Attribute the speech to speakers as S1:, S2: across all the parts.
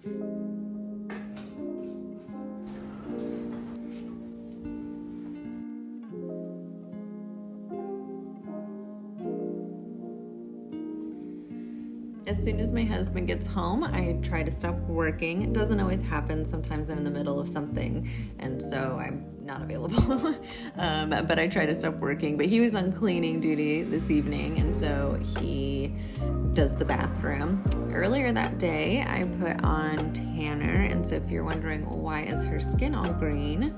S1: As soon as my husband gets home, I try to stop working. It doesn't always happen. Sometimes I'm in the middle of something, and so I'm not available. But I try to stop working. But he was on cleaning duty this evening, and so he does the bathroom. Earlier that day, I put on Tanner, and so if you're wondering why is her skin all green,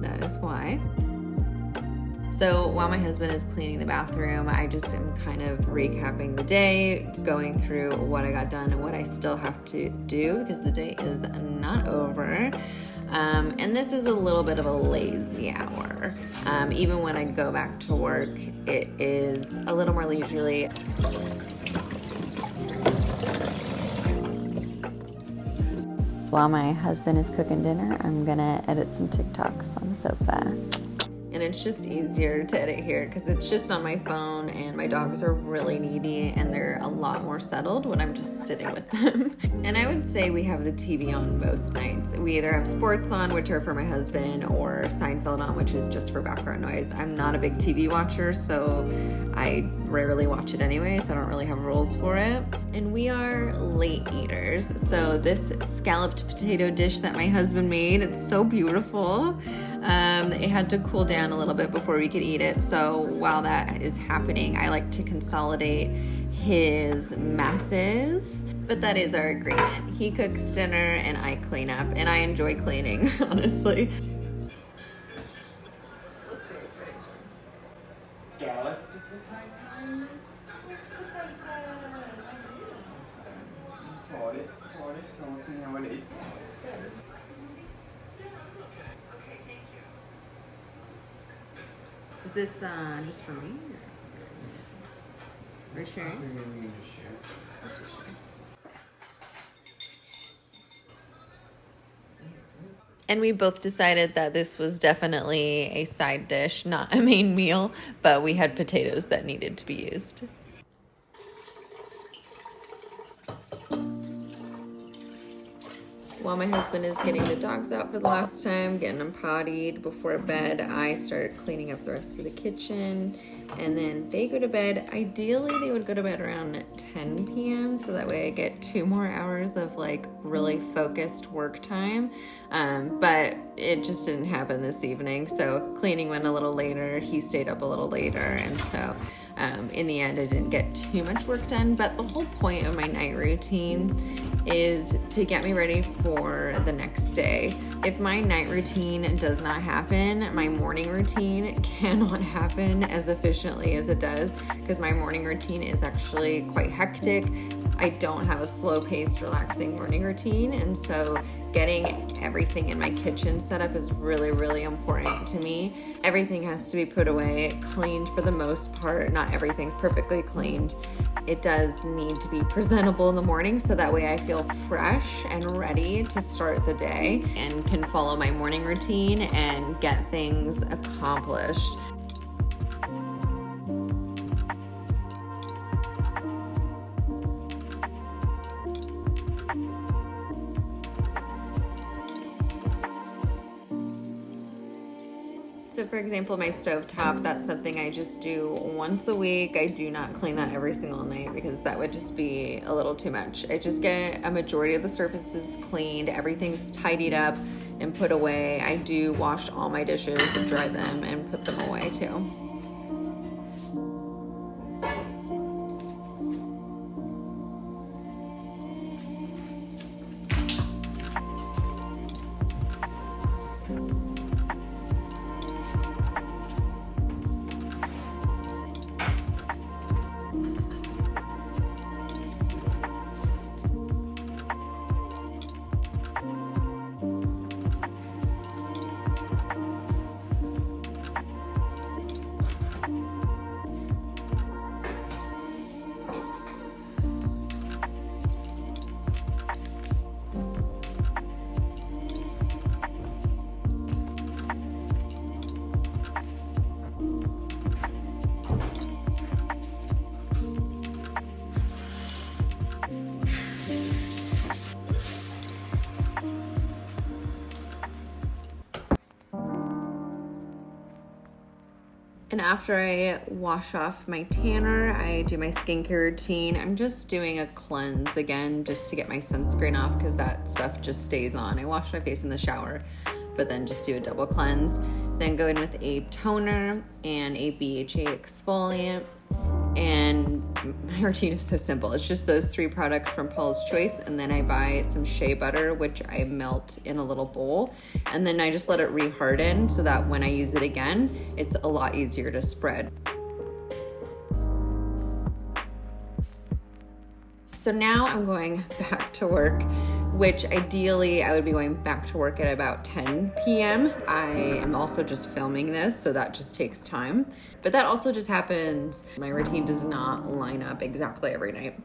S1: that is why. So while my husband is cleaning the bathroom, I just am kind of recapping the day, going through what I got done and what I still have to do because the day is not over. And this is a little bit of a lazy hour. Even when I go back to work, it is a little more leisurely. So while my husband is cooking dinner, I'm gonna edit some TikToks on the sofa. And it's just easier to edit here because it's just on my phone, and my dogs are really needy and they're a lot more settled when I'm just sitting with them. And I would say we have the TV on most nights. We either have sports on, which are for my husband, or Seinfeld on, which is just for background noise. I'm not a big TV watcher, so I rarely watch it anyway, so I don't really have rules for it. And we are late eaters. So this scalloped potato dish that my husband made, it's so beautiful. It had to cool down a little bit before we could eat it. So while that is happening, I like to consolidate his messes. But that is our agreement. He cooks dinner and I clean up. And I enjoy cleaning, honestly. Is this just for me? Or sharing? And we both decided that this was definitely a side dish, not a main meal, but we had potatoes that needed to be used. While my husband is getting the dogs out for the last time, getting them pottied before bed, I start cleaning up the rest of the kitchen, and then they go to bed. Ideally, they would go to bed around 10 p.m. so that way I get 2 more hours of like really focused work time. But it just didn't happen this evening. So cleaning went a little later. He stayed up a little later, and so in the end, I didn't get too much work done. But the whole point of my night routine is to get me ready for the next day. If my night routine does not happen, my morning routine cannot happen as efficiently as it does, because my morning routine is actually quite hectic. I don't have a slow-paced, relaxing morning routine, and so getting everything in my kitchen set up is really, really important to me. Everything has to be put away, cleaned for the most part. Not everything's perfectly cleaned. It does need to be presentable in the morning so that way I feel fresh and ready to start the day and can follow my morning routine and get things accomplished. So for example, my stovetop, that's something I just do once a week. I do not clean that every single night because that would just be a little too much. I just get a majority of the surfaces cleaned, everything's tidied up and put away. I do wash all my dishes and dry them and put them away too. And after I wash off my tanner, I do my skincare routine. I'm just doing a cleanse again, just to get my sunscreen off because that stuff just stays on. I wash my face in the shower, but then just do a double cleanse. Then go in with a toner and a BHA exfoliant. And my routine is so simple. It's just those 3 products from Paula's Choice, and then I buy some shea butter, which I melt in a little bowl, and then I just let it reharden so that when I use it again, it's a lot easier to spread. So now I'm going back to work, which ideally I would be going back to work at about 10 p.m. I am also just filming this, so that just takes time. But that also just happens. My routine does not line up exactly every night.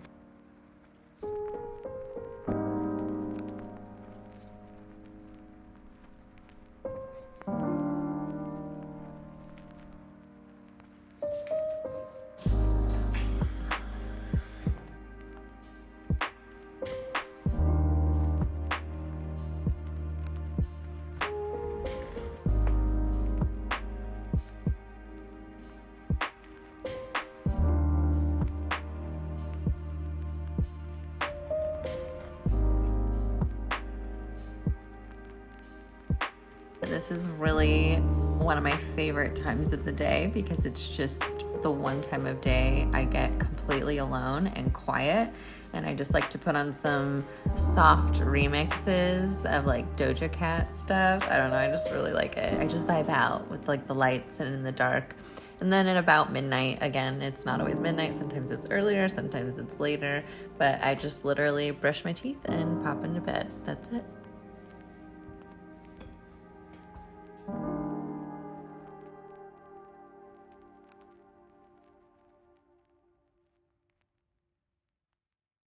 S1: This is really one of my favorite times of the day because it's just the one time of day I get completely alone and quiet, and I just like to put on some soft remixes of like Doja Cat stuff. I don't know, I just really like it. I just vibe out with like the lights and in the dark. And then at about midnight, again, it's not always midnight, sometimes it's earlier, sometimes it's later, but I just literally brush my teeth and pop into bed. That's it.